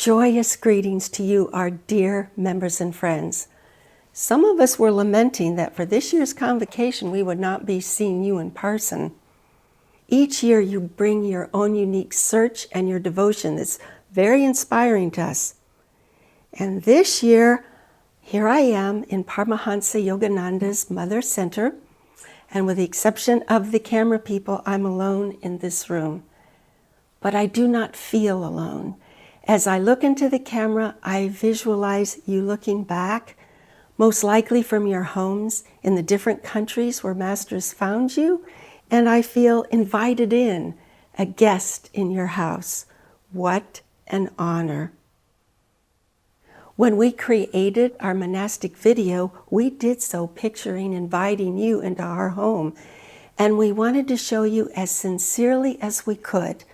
joyous greetings to you, our dear members and friends. Some of us were lamenting that for this year's convocation, we would not be seeing you in person. Each year you bring your own unique search and your devotion that's very inspiring to us. And this year, here I am in Paramahansa Yogananda's Mother Center, and with the exception of the camera people, I'm alone in this room. But I do not feel alone. As I look into the camera, I visualize you looking back, most likely from your homes in the different countries where Master's found you, and I feel invited in, a guest in your house. What an honor. When we created our monastic video, we did so picturing inviting you into our home, and we wanted to show you as sincerely as we could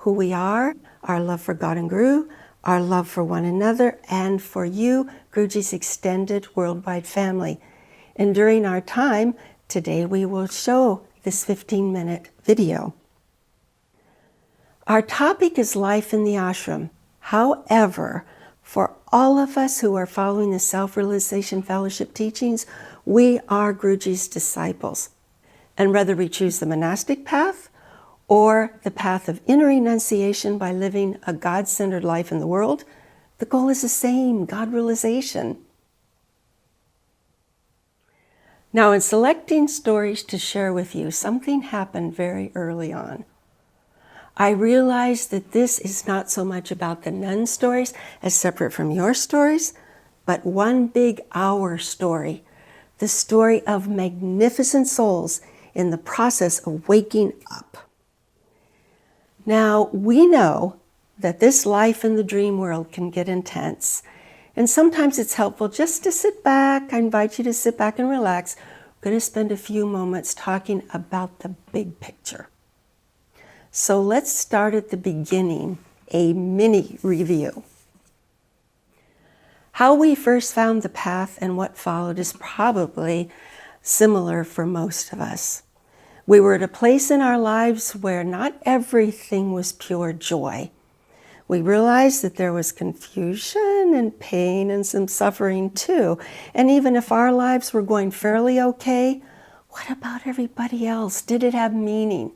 who we are, our love for God and Guru, our love for one another, and for you, Guruji's extended worldwide family. And during our time, today we will show this 15-minute video. Our topic is life in the ashram. However, for all of us who are following the Self-Realization Fellowship teachings, we are Guruji's disciples. And whether we choose the monastic path or the path of inner renunciation by living a God-centered life in the world, the goal is the same, God realization. Now, in selecting stories to share with you, something happened very early on. I realized that this is not so much about the nun stories as separate from your stories, but one big our story, the story of magnificent souls in the process of waking up. Now, we know that this life in the dream world can get intense, and sometimes it's helpful just to sit back. I invite you to sit back and relax. We're going to spend a few moments talking about the big picture. So let's start at the beginning, a mini review. How we first found the path and what followed is probably similar for most of us. We were at a place in our lives where not everything was pure joy. We realized that there was confusion and pain and some suffering too. And even if our lives were going fairly okay, what about everybody else? Did it have meaning?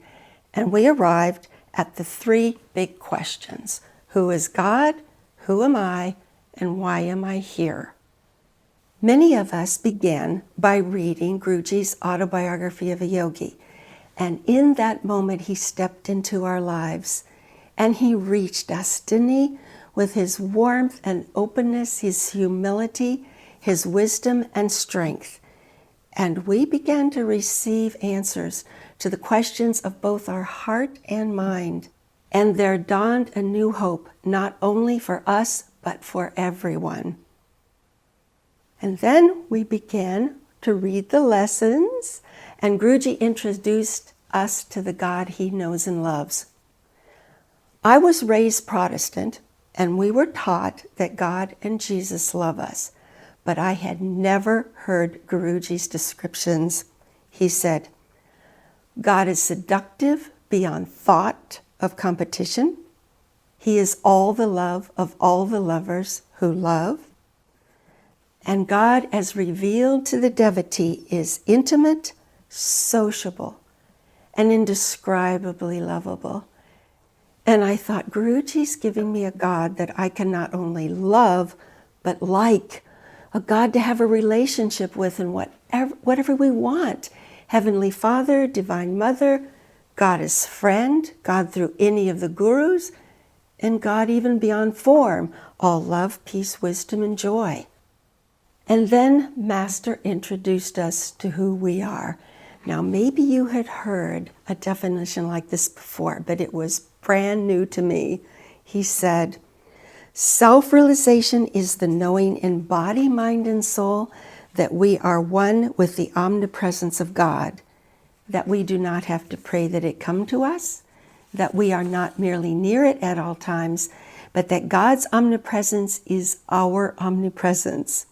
And we arrived at the three big questions. Who is God? Who am I? And why am I here? Many of us began by reading Guruji's Autobiography of a Yogi. And in that moment, he stepped into our lives. And he reached us, didn't he? With his warmth and openness, his humility, his wisdom and strength. And we began to receive answers to the questions of both our heart and mind. And there dawned a new hope, not only for us, but for everyone. And then we began to read the lessons, and Guruji introduced us to the God he knows and loves. I was raised Protestant, and we were taught that God and Jesus love us, but I had never heard Guruji's descriptions. He said, God is seductive beyond thought of competition. He is all the love of all the lovers who love. And God, as revealed to the devotee, is intimate, sociable, and indescribably lovable. And I thought, Guruji's giving me a God that I can not only love, but like, a God to have a relationship with in whatever we want. Heavenly Father, Divine Mother, God as friend, God through any of the gurus, and God even beyond form, all love, peace, wisdom, and joy. And then Master introduced us to who we are. Now, maybe you had heard a definition like this before, but it was brand new to me. He said, self-realization is the knowing in body, mind, and soul that we are one with the omnipresence of God, that we do not have to pray that it come to us, that we are not merely near it at all times, but that God's omnipresence is our omnipresence,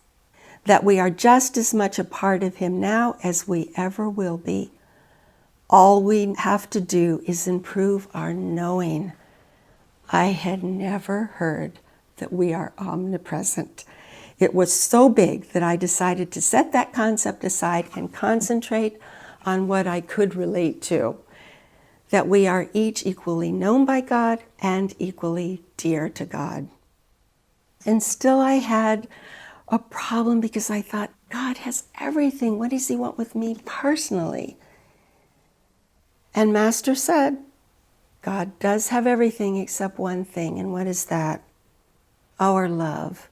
that we are just as much a part of him now as we ever will be. All we have to do is improve our knowing. I had never heard that we are omnipresent. It was so big that I decided to set that concept aside and concentrate on what I could relate to, that we are each equally known by God and equally dear to God. And still I had a problem because I thought, God has everything. What does he want with me personally? And Master said, God does have everything except one thing. And what is that? Our love.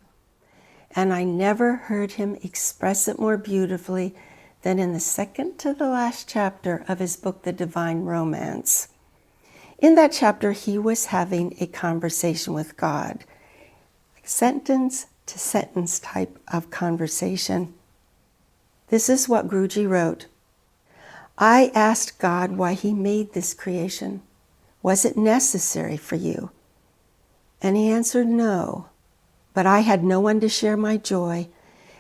And I never heard him express it more beautifully than in the second to the last chapter of his book, The Divine Romance. In that chapter, he was having a conversation with God, sentence to sentence type of conversation. This is what Guruji wrote. I asked God why he made this creation. Was it necessary for you? And he answered no, but I had no one to share my joy,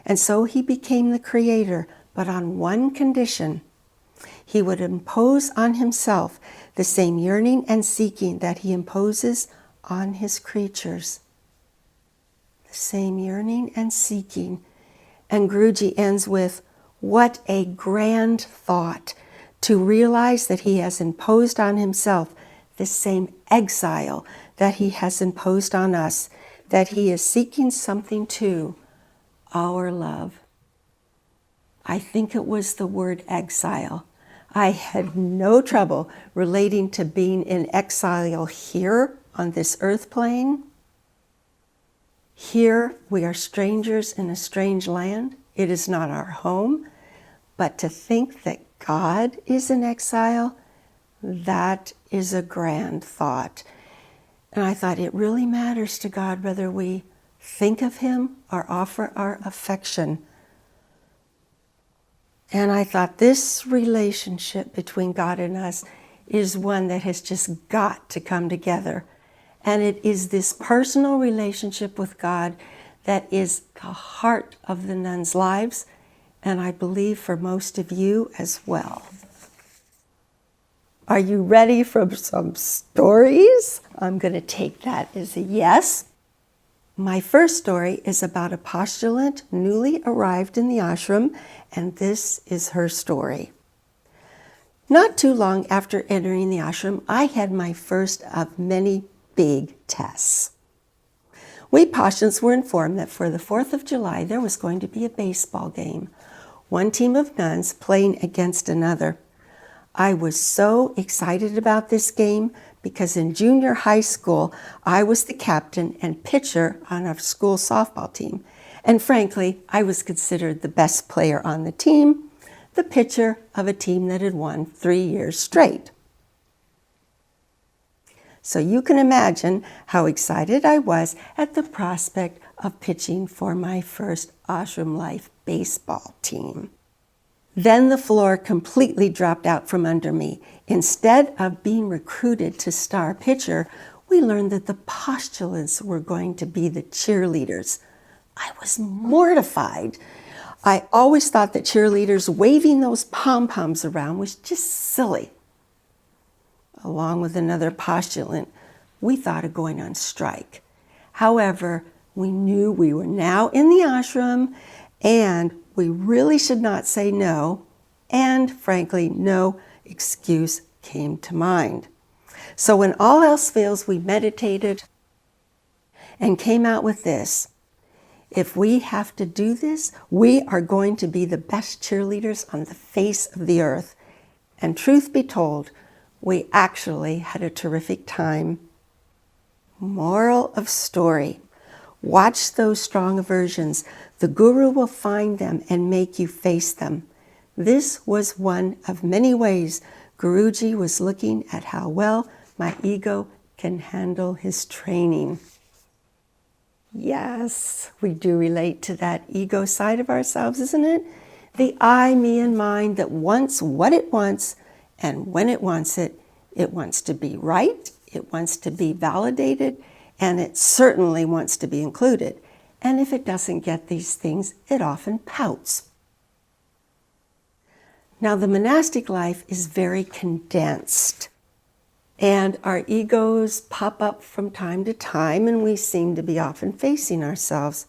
and so he became the creator, but on one condition. He would impose on himself the same yearning and seeking that he imposes on his creatures. The same yearning and seeking. And Guruji ends with, what a grand thought to realize that he has imposed on himself the same exile that he has imposed on us, that he is seeking something too, our love. I think it was the word exile. I had no trouble relating to being in exile here on this earth plane. Here we are strangers in a strange land. It is not our home. But to think that God is in exile, that is a grand thought. And I thought it really matters to God whether we think of him or offer our affection. And I thought this relationship between God and us is one that has just got to come together. And it is this personal relationship with God that is the heart of the nuns' lives, and I believe for most of you as well. Are you ready for some stories? I'm going to take that as a yes. My first story is about a postulant newly arrived in the ashram, and this is her story. Not too long after entering the ashram, I had my first of many big tests. We postulants were informed that for the 4th of July there was going to be a baseball game, one team of nuns playing against another. I was so excited about this game because in junior high school, I was the captain and pitcher on our school softball team. And frankly, I was considered the best player on the team, the pitcher of a team that had won 3 years straight. So you can imagine how excited I was at the prospect of pitching for my first ashram life baseball team. Then the floor completely dropped out from under me. Instead of being recruited to star pitcher, we learned that the postulants were going to be the cheerleaders. I was mortified. I always thought that cheerleaders waving those pom-poms around was just silly. Along with another postulant, we thought of going on strike. However, we knew we were now in the ashram and we really should not say no, and frankly, no excuse came to mind. So when all else fails, we meditated and came out with this. If we have to do this, we are going to be the best cheerleaders on the face of the earth. And truth be told, we actually had a terrific time. Moral of story. Watch those strong aversions. The Guru will find them and make you face them. This was one of many ways Guruji was looking at how well my ego can handle his training. Yes, we do relate to that ego side of ourselves, isn't it? The I, me, and mine that wants what it wants, and when it wants to be right, it wants to be validated, and it certainly wants to be included. And if it doesn't get these things, it often pouts. Now, the monastic life is very condensed. And our egos pop up from time to time, and we seem to be often facing ourselves.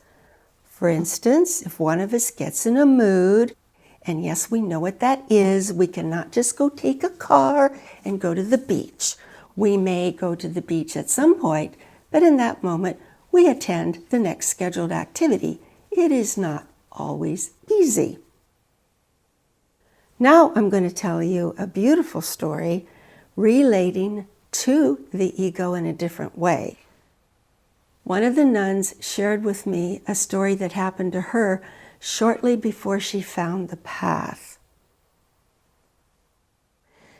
For instance, if one of us gets in a mood, and yes, we know what that is, we cannot just go take a car and go to the beach. We may go to the beach at some point, but in that moment, we attend the next scheduled activity. It is not always easy. Now I'm going to tell you a beautiful story relating to the ego in a different way. One of the nuns shared with me a story that happened to her shortly before she found the path.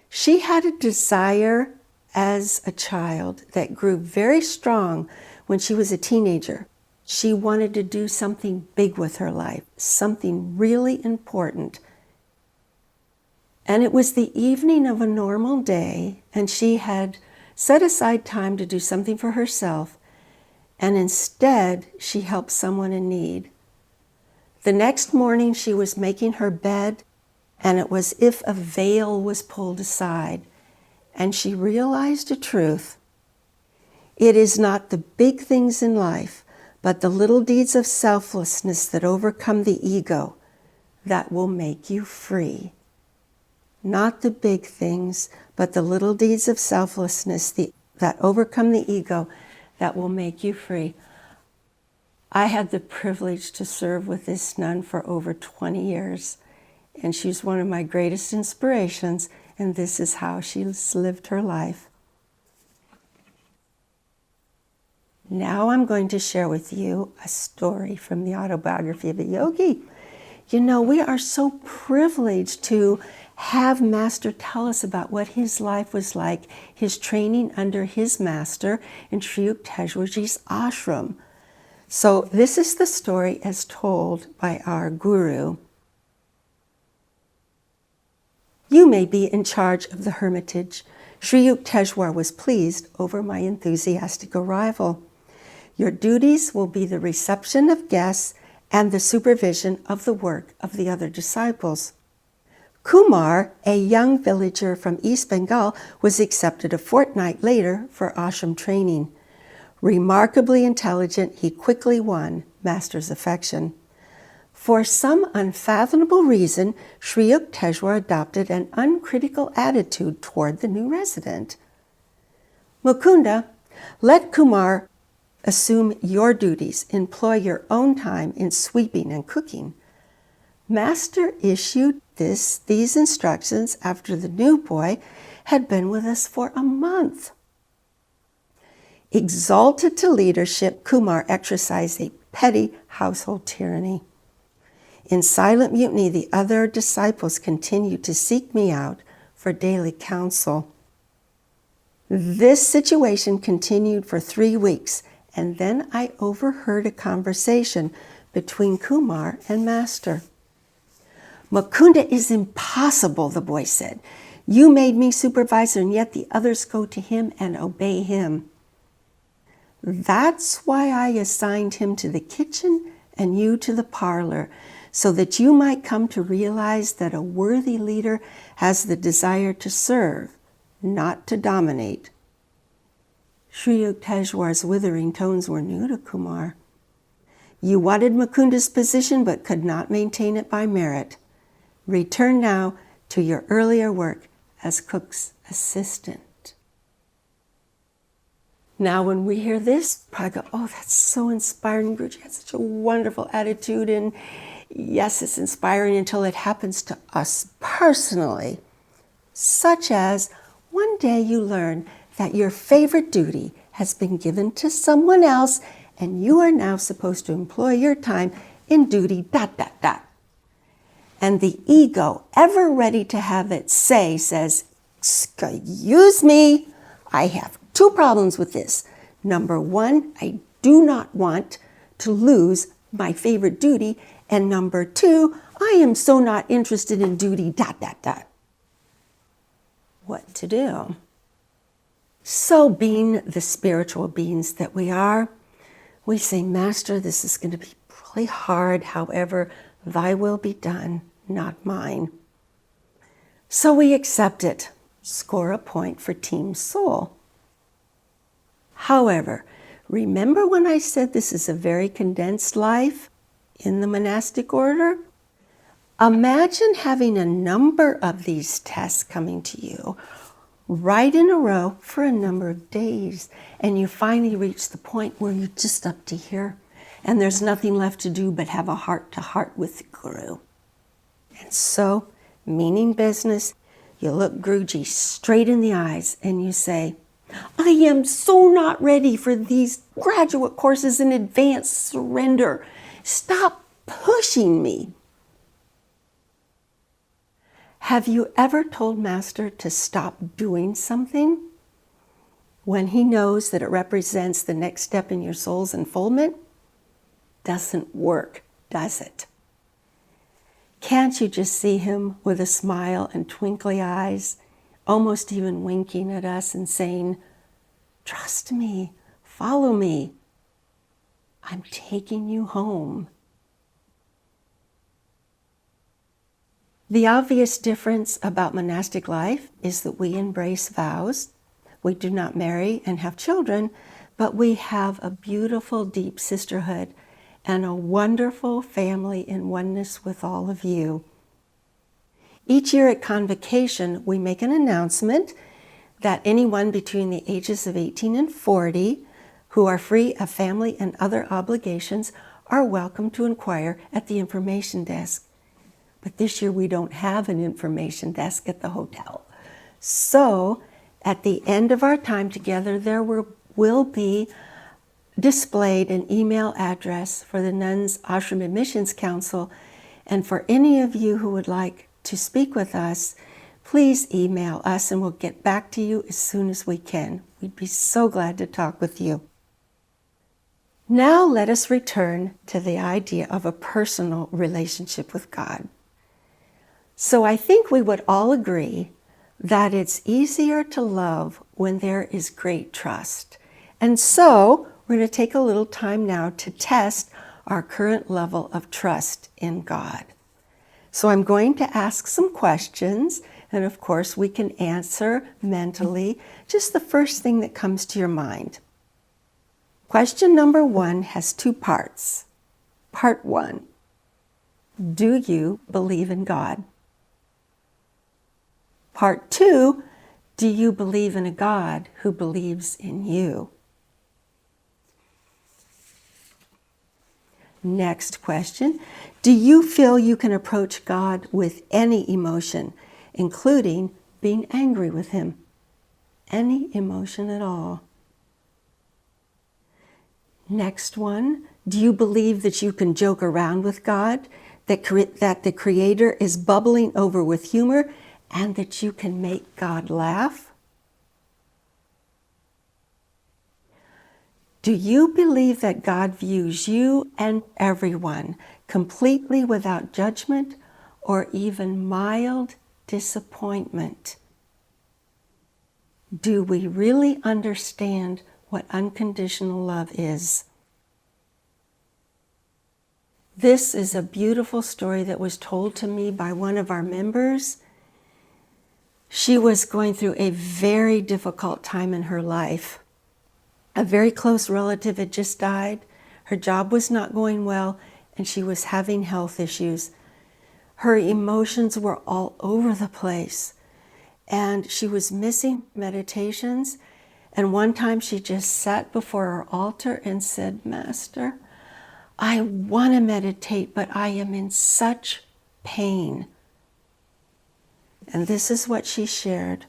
She had a desire as a child that grew very strong when she was a teenager. She wanted to do something big with her life, something really important. And it was the evening of a normal day, and she had set aside time to do something for herself, and instead she helped someone in need. The next morning she was making her bed, and it was as if a veil was pulled aside, and she realized a truth. It is not the big things in life, but the little deeds of selflessness that overcome the ego that will make you free. Not the big things, but the little deeds of selflessness that overcome the ego that will make you free. I had the privilege to serve with this nun for over 20 years, and she's one of my greatest inspirations, and this is how she's lived her life. Now I'm going to share with you a story from the autobiography of a yogi. You know, we are so privileged to have Master tell us about what his life was like, his training under his master in Sri Yukteswarji's ashram. So this is the story as told by our guru. You may be in charge of the hermitage. Sri Yukteswar was pleased over my enthusiastic arrival. Your duties will be the reception of guests and the supervision of the work of the other disciples. Kumar, a young villager from East Bengal, was accepted a fortnight later for ashram training. Remarkably intelligent, he quickly won Master's affection. For some unfathomable reason, Sri Yukteswar adopted an uncritical attitude toward the new resident. Mukunda, let Kumar assume your duties. Employ your own time in sweeping and cooking. Master issued these instructions after the new boy had been with us for a month. Exalted to leadership, Kumar exercised a petty household tyranny. In silent mutiny, the other disciples continued to seek me out for daily counsel. This situation continued for 3 weeks, and then I overheard a conversation between Kumar and Master. Mukunda is impossible, the boy said. You made me supervisor, and yet the others go to him and obey him. That's why I assigned him to the kitchen and you to the parlor, so that you might come to realize that a worthy leader has the desire to serve, not to dominate. Sri Yukteswar's withering tones were new to Kumar. You wanted Mukunda's position but could not maintain it by merit. Return now to your earlier work as cook's assistant. Now when we hear this, probably go, oh, that's so inspiring. Guruji has such a wonderful attitude, and yes, it's inspiring until it happens to us personally. Such as one day you learn that your favorite duty has been given to someone else, and you are now supposed to employ your time in duty ... And the ego, ever ready to have its say, says, excuse me, I have 2 problems with this. Number 1, I do not want to lose my favorite duty. And number 2, I am so not interested in duty ... What to do? So being the spiritual beings that we are, we say, Master, this is going to be really hard. However, thy will be done, not mine. So we accept it. Score a point for Team Soul. However, remember when I said this is a very condensed life in the monastic order? Imagine having a number of these tests coming to you right in a row for a number of days, and you finally reach the point where you're just up to here, and there's nothing left to do but have a heart-to-heart with the Guru. And so, meaning business, you look Guruji straight in the eyes and you say, I am so not ready for these graduate courses in advanced surrender. Stop pushing me. Have you ever told Master to stop doing something when he knows that it represents the next step in your soul's unfoldment? Doesn't work, does it? Can't you just see him with a smile and twinkly eyes, almost even winking at us and saying, trust me, follow me. I'm taking you home. The obvious difference about monastic life is that we embrace vows. We do not marry and have children, but we have a beautiful, deep sisterhood and a wonderful family in oneness with all of you. Each year at Convocation, we make an announcement that anyone between the ages of 18 and 40 who are free of family and other obligations are welcome to inquire at the information desk. But this year we don't have an information desk at the hotel. So at the end of our time together, there will be displayed an email address for the Nuns Ashram Admissions Council. And for any of you who would like to speak with us, please email us and we'll get back to you as soon as we can. We'd be so glad to talk with you. Now let us return to the idea of a personal relationship with God. So I think we would all agree that it's easier to love when there is great trust. And so we're going to take a little time now to test our current level of trust in God. So I'm going to ask some questions, and of course we can answer mentally just the first thing that comes to your mind. Question number 1 has 2 parts. Part 1, do you believe in God? Part 2, do you believe in a God who believes in you? Next question, do you feel you can approach God with any emotion, including being angry with him? Any emotion at all? Next one, do you believe that you can joke around with God, that the Creator is bubbling over with humor, and that you can make God laugh? Do you believe that God views you and everyone completely without judgment or even mild disappointment? Do we really understand what unconditional love is? This is a beautiful story that was told to me by one of our members. She was going through a very difficult time in her life. A very close relative had just died. Her job was not going well, and she was having health issues. Her emotions were all over the place, and she was missing meditations. And one time she just sat before her altar and said, Master, I want to meditate, but I am in such pain. And this is what she shared.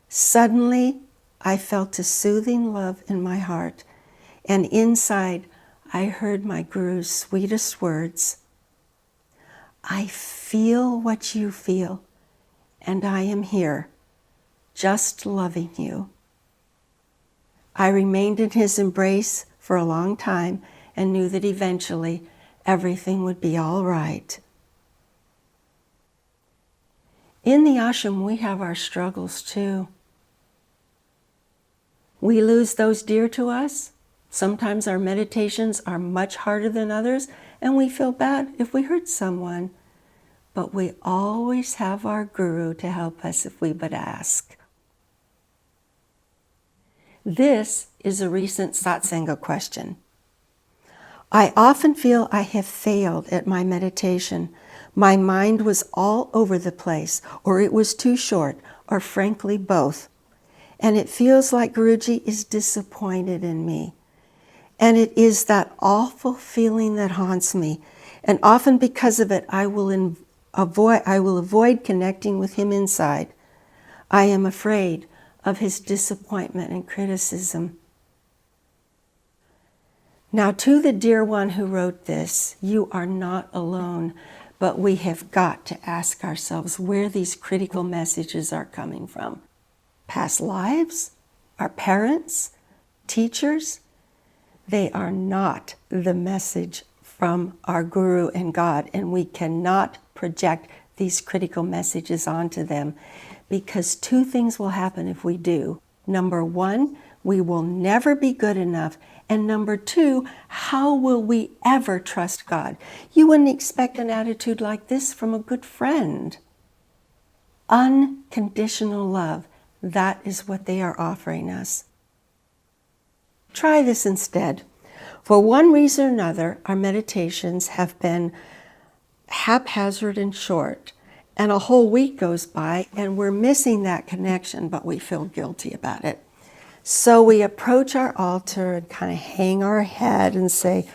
Suddenly, I felt a soothing love in my heart, and inside, I heard my Guru's sweetest words. I feel what you feel, and I am here, just loving you. I remained in his embrace for a long time and knew that eventually everything would be all right. In the ashram, we have our struggles too. We lose those dear to us. Sometimes our meditations are much harder than others, and we feel bad if we hurt someone. but we always have our guru to help us if we but ask. This is a recent satsanga question. I often feel I have failed at my meditation. My mind was all over the place, or it was too short, or frankly both. And it feels like Guruji is disappointed in me. And it is that awful feeling that haunts me. And often because of it, I will avoid connecting with him inside. I am afraid of his disappointment and criticism. Now, to the dear one who wrote this, you are not alone, but we have got to ask ourselves where these critical messages are coming from. Past lives? Our parents? Teachers? They are not the message from our Guru and God, and we cannot project these critical messages onto them, because two things will happen if we do. Number one, we will never be good enough. And number two, how will we ever trust God? You wouldn't expect an attitude like this from a good friend. Unconditional love, that is what they are offering us. Try this instead. For one reason or another, our meditations have been haphazard and short, and a whole week goes by and we're missing that connection, but we feel guilty about it. So we approach our altar and kind of hang our head and say,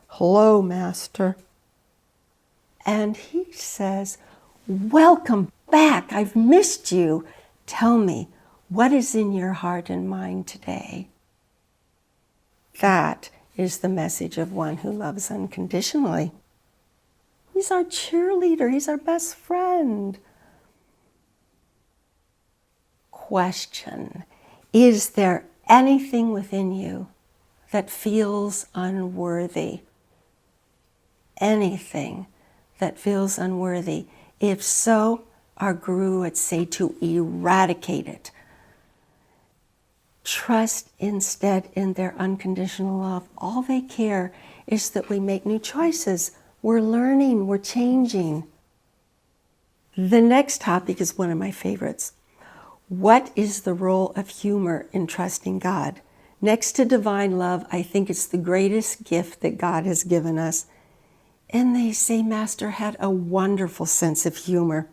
"Hello, Master." And he says, "Welcome back. I've missed you. Tell me, what is in your heart and mind today?" That is the message of one who loves unconditionally. He's our cheerleader. He's our best friend. Question: is there anything within you that feels unworthy? Anything that feels unworthy? If so, our Guru would say to eradicate it. Trust instead in their unconditional love. All they care is that we make new choices. We're learning, we're changing. The next topic is one of my favorites. What is the role of humor in trusting God? Next to divine love, I think it's the greatest gift that God has given us. And they say Master had a wonderful sense of humor.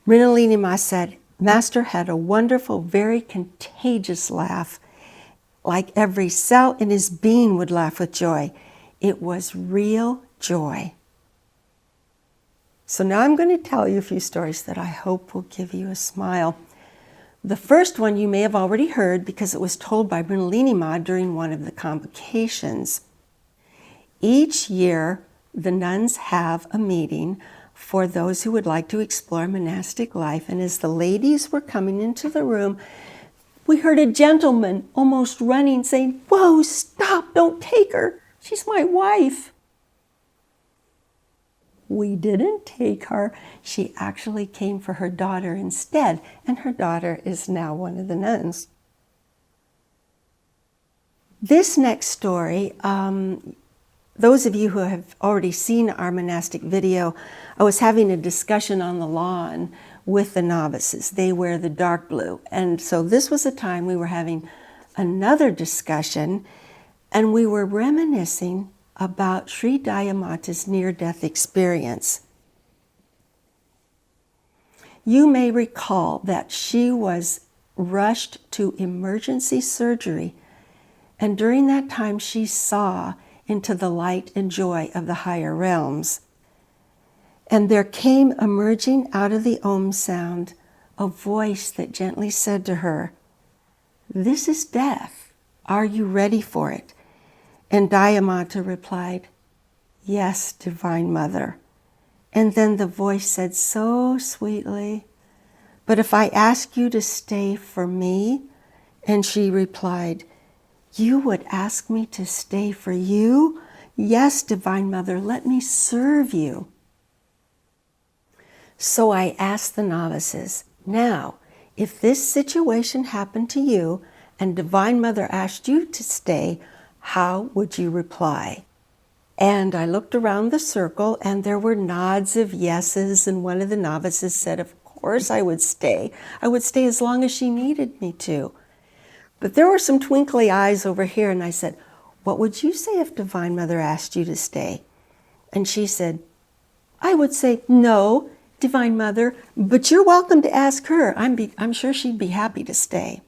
Mrinalini Ma said, Master had a wonderful, very contagious laugh. Like every cell in his being would laugh with joy. It was real joy. So now I'm going to tell you a few stories that I hope will give you a smile. The first one you may have already heard because it was told by Mrinalini Ma during one of the convocations. Each year, the nuns have a meeting for those who would like to explore monastic life. And as the ladies were coming into the room, we heard a gentleman almost running, saying, "Whoa, stop, don't take her. She's my wife." We didn't take her. She actually came for her daughter instead, and her daughter is now one of the nuns. This next story, those of you who have already seen our monastic video, I was having a discussion on the lawn with the novices. They wear the dark blue. And so this was a time we were having another discussion, and we were reminiscing about Sri Dayamata's near-death experience. You may recall that she was rushed to emergency surgery, and during that time she saw into the light and joy of the higher realms. And there came emerging out of the Om sound a voice that gently said to her, "This is death. Are you ready for it?" And Dayamata replied, "Yes, Divine Mother." And then the voice said so sweetly, "But if I ask you to stay for me?" And she replied, "You would ask me to stay for you? Yes, Divine Mother, let me serve you." So I asked the novices, now, if this situation happened to you and Divine Mother asked you to stay, how would you reply? And I looked around the circle, and there were nods of yeses, and one of the novices said, of course I would stay. I would stay as long as she needed me to. But there were some twinkly eyes over here, and I said, what would you say if Divine Mother asked you to stay? And she said, I would say, no, Divine Mother, but you're welcome to ask her. I'm sure she'd be happy to stay.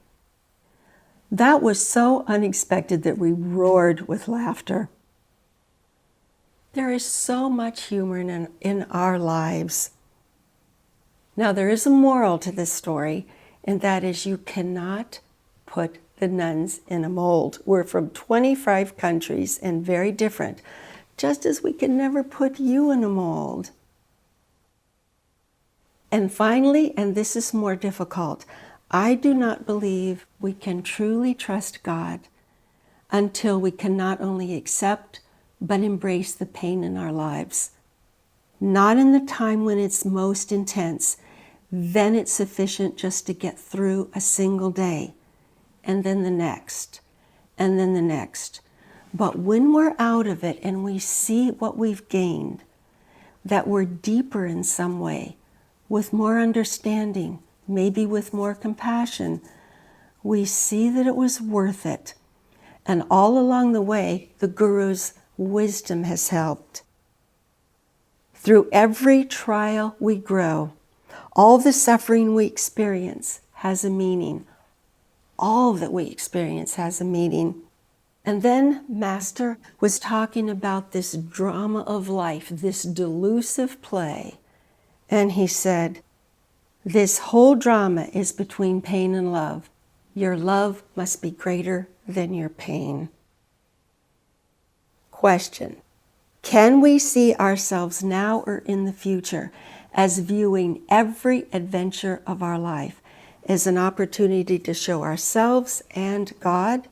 That was so unexpected that we roared with laughter. There is so much humor in our lives. Now, there is a moral to this story, and that is you cannot put the nuns in a mold. We're from 25 countries and very different, just as we can never put you in a mold. And finally, and this is more difficult, I do not believe we can truly trust God until we can not only accept but embrace the pain in our lives. Not in the time when it's most intense, then it's sufficient just to get through a single day, and then the next, and then the next. But when we're out of it and we see what we've gained, that we're deeper in some way, with more understanding, maybe with more compassion, we see that it was worth it. And all along the way, the Guru's wisdom has helped. Through every trial we grow. All the suffering we experience has a meaning. All that we experience has a meaning. And then Master was talking about this drama of life, this delusive play. And he said, this whole drama is between pain and love. Your love must be greater than your pain. Question: can we see ourselves now or in the future as viewing every adventure of our life as an opportunity to show ourselves and God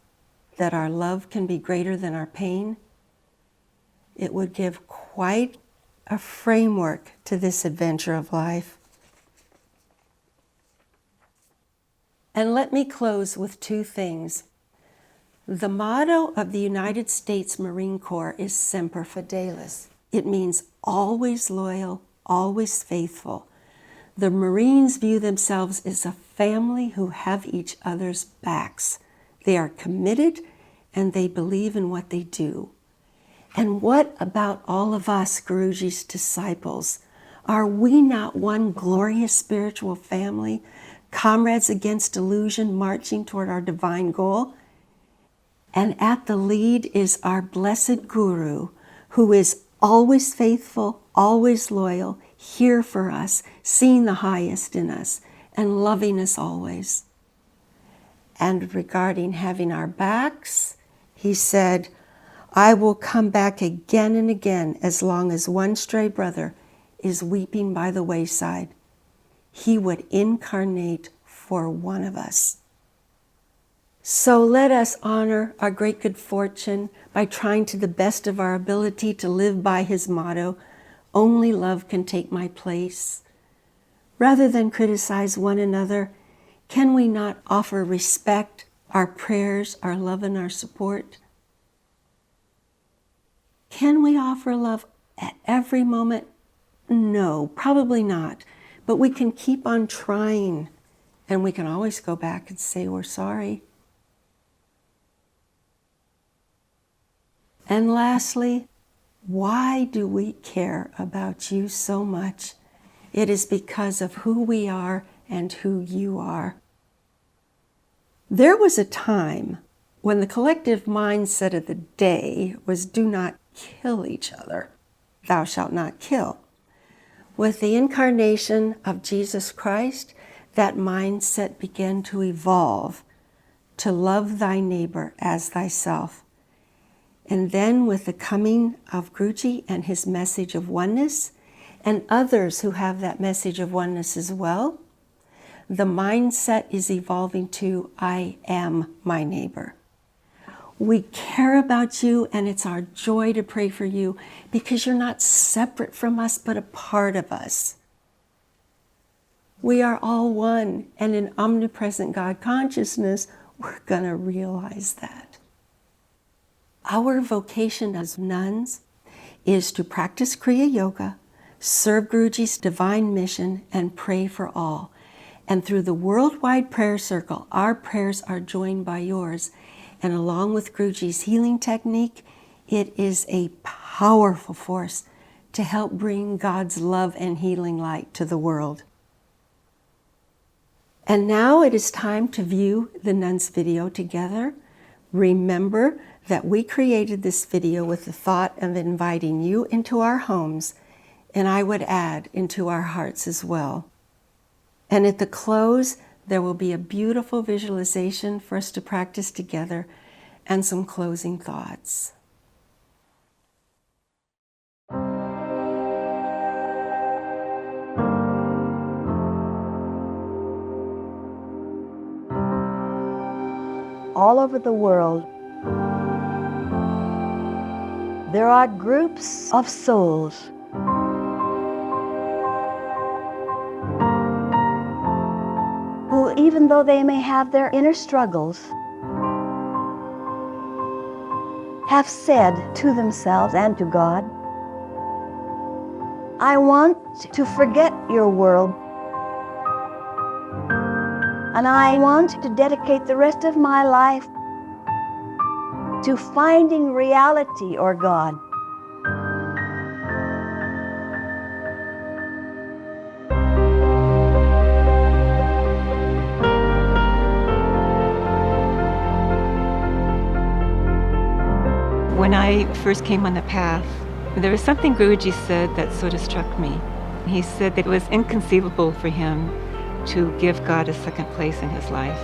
that our love can be greater than our pain? It would give quite a framework to this adventure of life. And let me close with two things. The motto of the United States Marine Corps is Semper Fidelis. It means always loyal, always faithful. The Marines view themselves as a family who have each other's backs. They are committed and they believe in what they do. And what about all of us, Guruji's disciples? Are we not one glorious spiritual family, comrades against delusion, marching toward our divine goal? And at the lead is our blessed Guru, who is always faithful, always loyal, here for us, seeing the highest in us, and loving us always. And regarding having our backs, he said, I will come back again and again as long as one stray brother is weeping by the wayside. He would incarnate for one of us. So let us honor our great good fortune by trying to the best of our ability to live by his motto, only love can take my place. Rather than criticize one another, can we not offer respect, our prayers, our love, and our support? Can we offer love at every moment? No, probably not. But we can keep on trying, and we can always go back and say we're sorry. And lastly, why do we care about you so much? It is because of who we are and who you are. There was a time when the collective mindset of the day was do not kill each other. Thou shalt not kill. With the incarnation of Jesus Christ, that mindset began to evolve to love thy neighbor as thyself. And then with the coming of Guruji and his message of oneness, and others who have that message of oneness as well, the mindset is evolving to I am my neighbor. We care about you, and it's our joy to pray for you because you're not separate from us, but a part of us. We are all one, and in omnipresent God consciousness, we're going to realize that. Our vocation as nuns is to practice Kriya Yoga, serve Guruji's divine mission, and pray for all. And through the worldwide prayer circle, our prayers are joined by yours. And along with Guruji's healing technique, it is a powerful force to help bring God's love and healing light to the world. And now it is time to view the nuns' video together. Remember that we created this video with the thought of inviting you into our homes, and I would add, into our hearts as well. And at the close, there will be a beautiful visualization for us to practice together and some closing thoughts. All over the world, there are groups of souls who, even though they may have their inner struggles, have said to themselves and to God, I want to forget your world, and I want to dedicate the rest of my life to finding reality or God. When I first came on the path, there was something Guruji said that sort of struck me. He said that it was inconceivable for him to give God a second place in his life.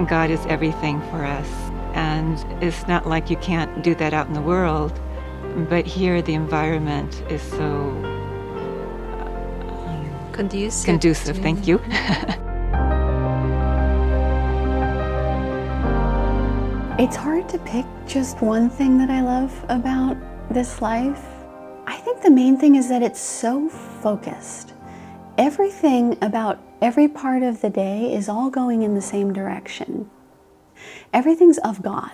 God is everything for us, and it's not like you can't do that out in the world, but here the environment is so conducive. Thank you. It's hard to pick just one thing that I love about this life. I think the main thing is that it's so focused. Everything about every part of the day is all going in the same direction. Everything's of God.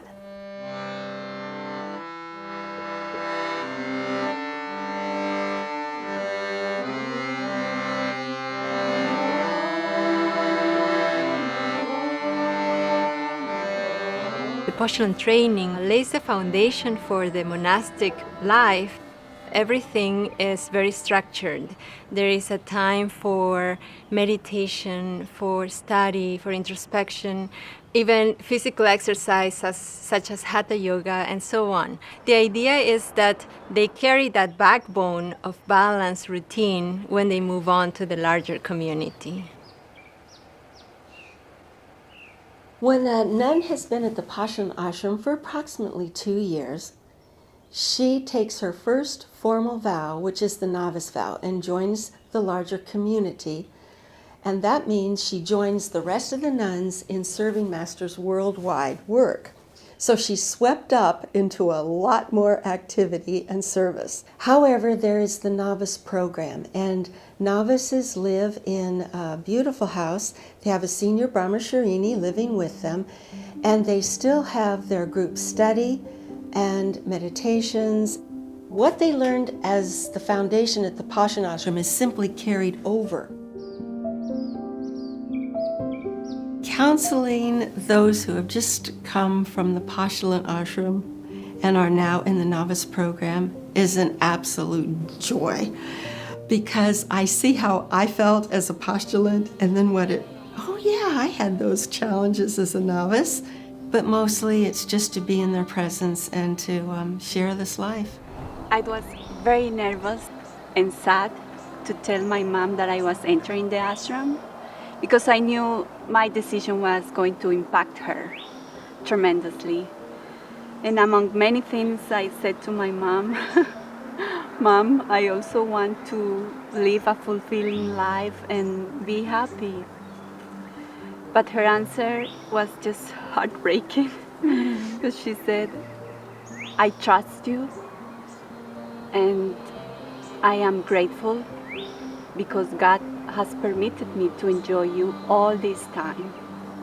The postulant training lays the foundation for the monastic life. Everything is very structured. There is a time for meditation, for study, for introspection, even physical exercises such as Hatha Yoga and so on. The idea is that they carry that backbone of balance routine when they move on to the larger community. When a nun has been at the Passion Ashram for approximately 2 years, she takes her first formal vow, which is the novice vow, and joins the larger community. And that means she joins the rest of the nuns in serving Master's worldwide work. So she's swept up into a lot more activity and service. However, there is the novice program, and novices live in a beautiful house. They have a senior brahmacharini living with them, and they still have their group study and meditations. What they learned as the foundation at the Passion Ashram is simply carried over. Counseling those who have just come from the Passion Ashram and are now in the novice program is an absolute joy, because I see how I felt as a postulant and then I had those challenges as a novice, but mostly it's just to be in their presence and to share this life. I was very nervous and sad to tell my mom that I was entering the ashram, because I knew my decision was going to impact her tremendously. And among many things I said to my mom, Mom, I also want to live a fulfilling life and be happy. But her answer was just heartbreaking, because she said, I trust you and I am grateful because God has permitted me to enjoy you all this time.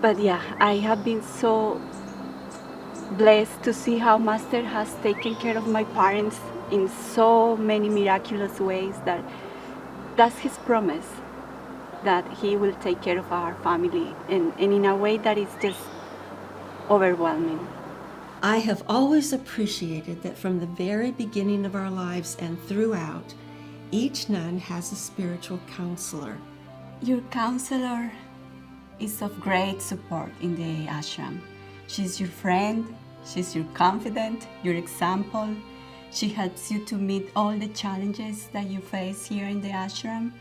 But yeah, I have been so blessed to see how Master has taken care of my parents in so many miraculous ways that that's his promise, that he will take care of our family and in a way that is just overwhelming. I have always appreciated that from the very beginning of our lives and throughout, each nun has a spiritual counselor. Your counselor is of great support in the ashram. She's your friend, she's your confidant, your example. She helps you to meet all the challenges that you face here in the ashram.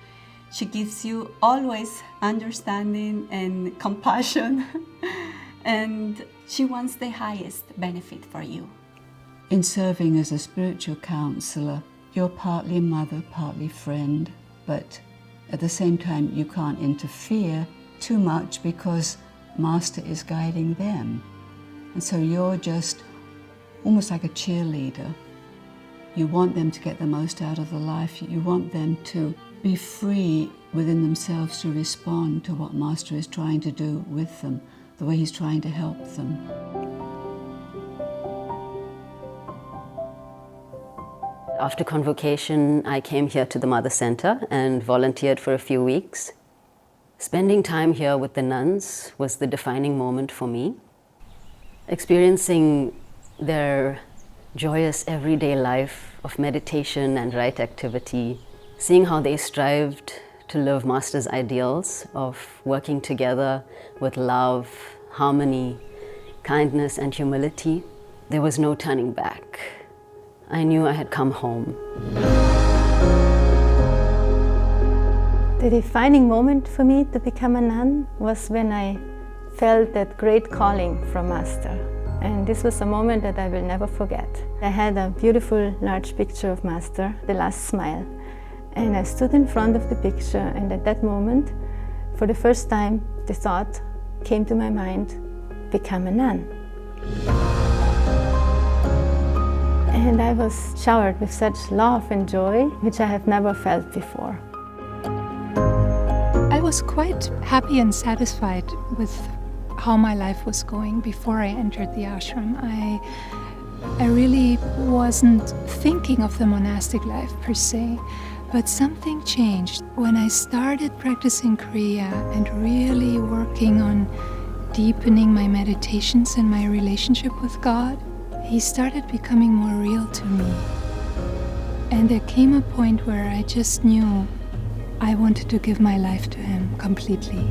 She gives you always understanding and compassion, and she wants the highest benefit for you. In serving as a spiritual counselor, you're partly a mother, partly friend, but at the same time you can't interfere too much because Master is guiding them. And so you're just almost like a cheerleader. You want them to get the most out of the life. You want them to be free within themselves to respond to what Master is trying to do with them, the way he's trying to help them. After convocation, I came here to the Mother Center and volunteered for a few weeks. Spending time here with the nuns was the defining moment for me. Experiencing their joyous everyday life of meditation and rite activity, seeing how they strived to live Master's ideals of working together with love, harmony, kindness, and humility, there was no turning back. I knew I had come home. The defining moment for me to become a nun was when I felt that great calling from Master. And this was a moment that I will never forget. I had a beautiful large picture of Master, the last smile. And I stood in front of the picture, and at that moment, for the first time, the thought came to my mind, become a nun. And I was showered with such love and joy, which I have never felt before. I was quite happy and satisfied with how my life was going before I entered the ashram. I really wasn't thinking of the monastic life per se, but something changed when I started practicing Kriya and really working on deepening my meditations and my relationship with God. He started becoming more real to me. And there came a point where I just knew I wanted to give my life to him completely.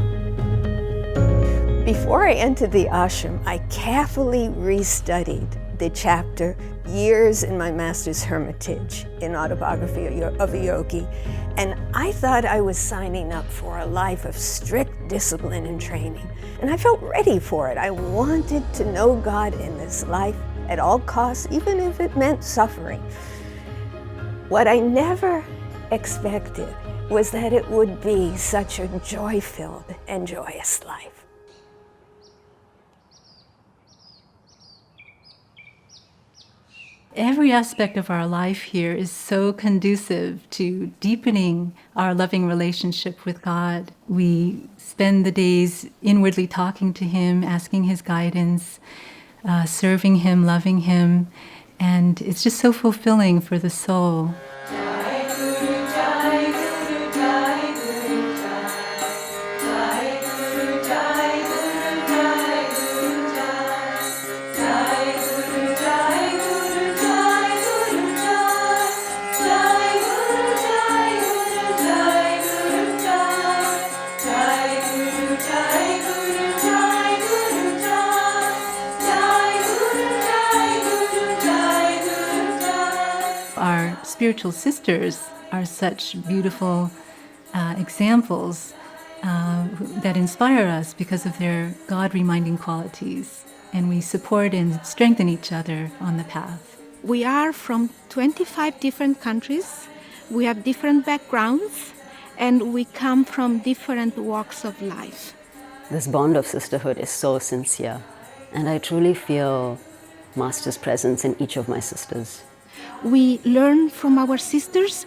Before I entered the ashram, I carefully restudied the chapter Years in My Master's Hermitage in Autobiography of a Yogi, and I thought I was signing up for a life of strict discipline and training, and I felt ready for it. I wanted to know God in this life at all costs, even if it meant suffering. What I never expected was that it would be such a joy-filled and joyous life. Every aspect of our life here is so conducive to deepening our loving relationship with God. We spend the days inwardly talking to Him, asking His guidance, serving Him, loving Him, and it's just so fulfilling for the soul. Our spiritual sisters are such beautiful examples that inspire us because of their God-reminding qualities, and we support and strengthen each other on the path. We are from 25 different countries, we have different backgrounds, and we come from different walks of life. This bond of sisterhood is so sincere, and I truly feel Master's presence in each of my sisters. We learn from our sisters,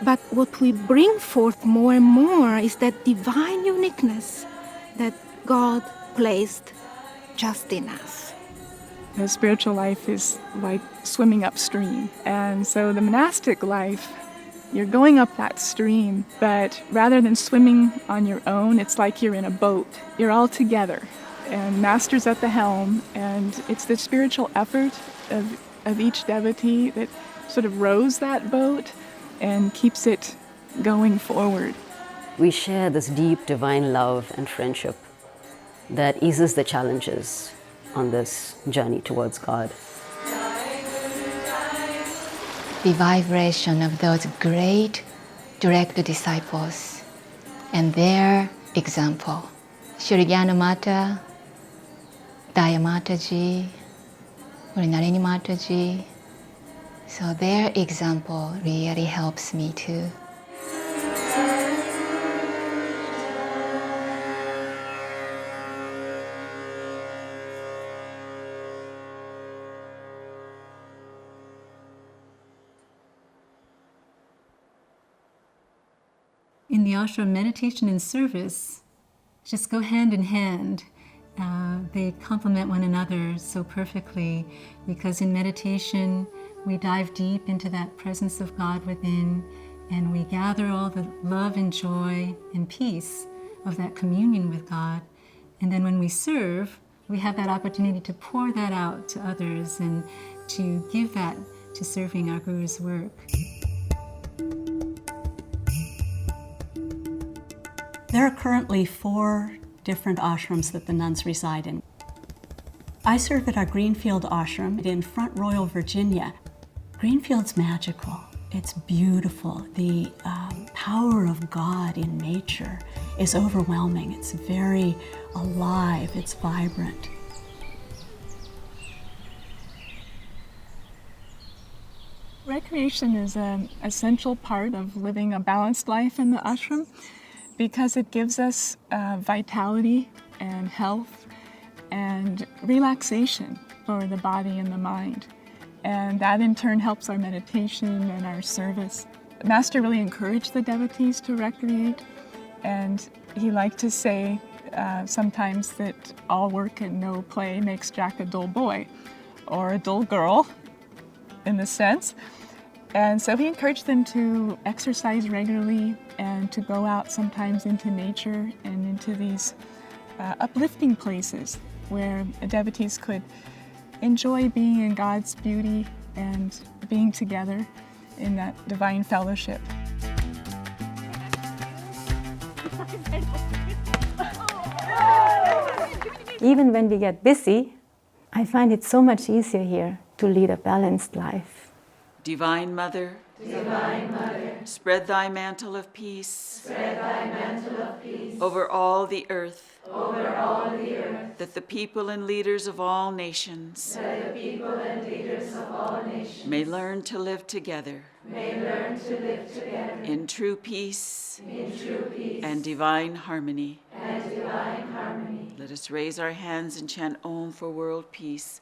but what we bring forth more and more is that divine uniqueness that God placed just in us. The spiritual life is like swimming upstream. And so the monastic life, you're going up that stream, but rather than swimming on your own, it's like you're in a boat. You're all together, and Master's at the helm, and it's the spiritual effort of each devotee that sort of rows that boat and keeps it going forward. We share this deep divine love and friendship that eases the challenges on this journey towards God. The vibration of those great direct disciples and their example. Shri Gyanamata, Daya Mataji, Urinalini Mataji. So their example really helps me too. In the ashram, meditation and service just go hand in hand. They complement one another so perfectly, because in meditation we dive deep into that presence of God within, and we gather all the love and joy and peace of that communion with God. And then when we serve, we have that opportunity to pour that out to others and to give that to serving our Guru's work. There are currently 4 different ashrams that the nuns reside in. I serve at our Greenfield ashram in Front Royal, Virginia. Greenfield's magical. It's beautiful. The power of God in nature is overwhelming. It's very alive. It's vibrant. Recreation is an essential part of living a balanced life in the ashram, because it gives us vitality and health and relaxation for the body and the mind. And that in turn helps our meditation and our service. Master really encouraged the devotees to recreate, and he liked to say sometimes that all work and no play makes Jack a dull boy, or a dull girl, in the sense. And so he encouraged them to exercise regularly and to go out sometimes into nature and into these uplifting places where devotees could enjoy being in God's beauty and being together in that divine fellowship. Even when we get busy, I find it so much easier here to lead a balanced life. Divine Mother, spread thy mantle of peace, over all the earth, that the people and leaders of all nations, may learn to live together, in true peace, and divine harmony. Let us raise our hands and chant Om for world peace.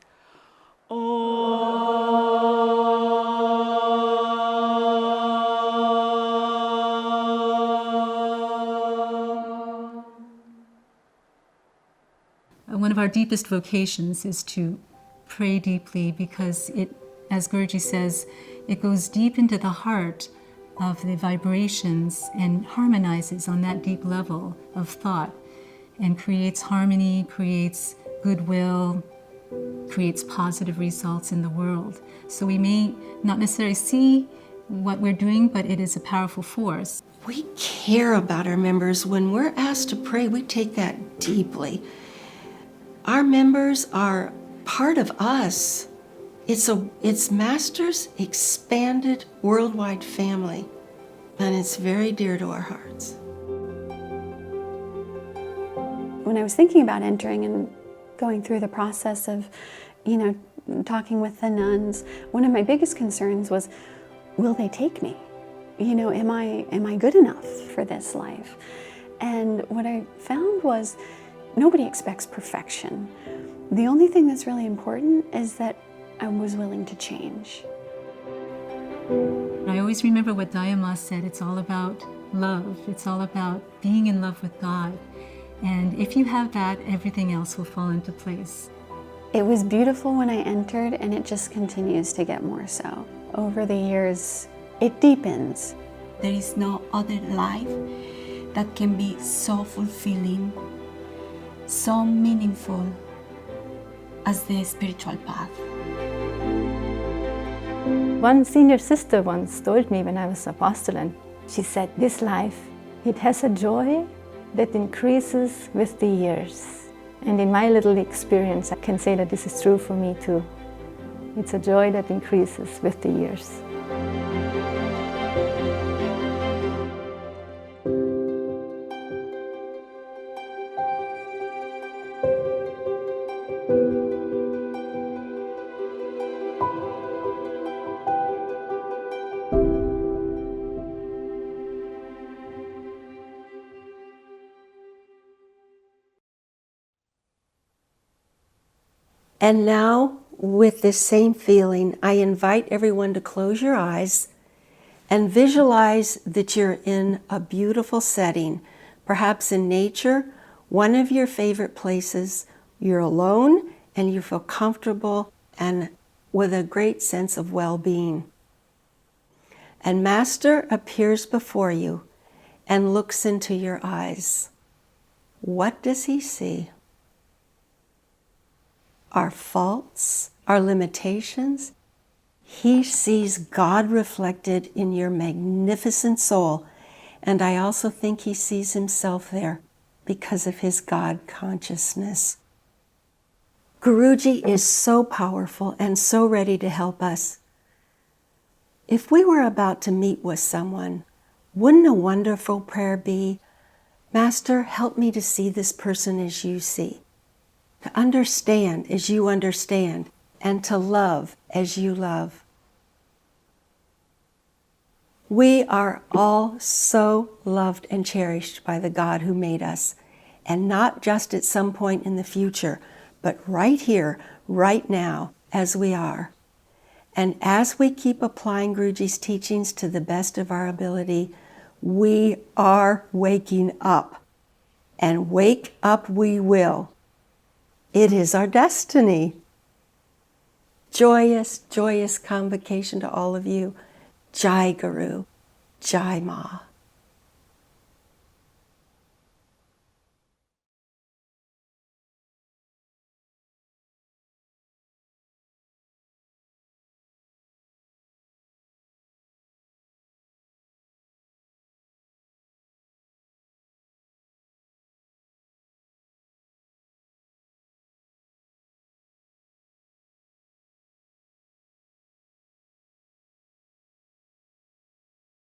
One of our deepest vocations is to pray deeply, because it, as Guruji says, it goes deep into the heart of the vibrations and harmonizes on that deep level of thought and creates harmony, creates goodwill, creates positive results in the world. So we may not necessarily see what we're doing, but it is a powerful force. We care about our members. When we're asked to pray, we take that deeply. Our members are part of us. It's Master's expanded worldwide family, and it's very dear to our hearts. When I was thinking about entering and going through the process of, talking with the nuns, one of my biggest concerns was, will they take me? Am I good enough for this life? And what I found was, nobody expects perfection. The only thing that's really important is that I was willing to change. I always remember what Dayama said, it's all about love. It's all about being in love with God. And if you have that, everything else will fall into place. It was beautiful when I entered, and it just continues to get more so. Over the years, it deepens. There is no other life that can be so fulfilling, so meaningful as the spiritual path. One senior sister once told me when I was apostolan, she said, this life, it has a joy that increases with the years. And in my little experience, I can say that this is true for me too. It's a joy that increases with the years. And now, with this same feeling, I invite everyone to close your eyes and visualize that you're in a beautiful setting, perhaps in nature, one of your favorite places. You're alone and you feel comfortable and with a great sense of well-being. And Master appears before you and looks into your eyes. What does he see? Our faults, our limitations. He sees God reflected in your magnificent soul. And I also think he sees himself there because of his God consciousness. Guruji is so powerful and so ready to help us. If we were about to meet with someone, wouldn't a wonderful prayer be, Master, help me to see this person as you see, to understand as you understand, and to love as you love. We are all so loved and cherished by the God who made us, and not just at some point in the future, but right here, right now, as we are. And as we keep applying Guruji's teachings to the best of our ability, we are waking up. And wake up we will. It is our destiny. Joyous, joyous convocation to all of you. Jai Guru, Jai Ma.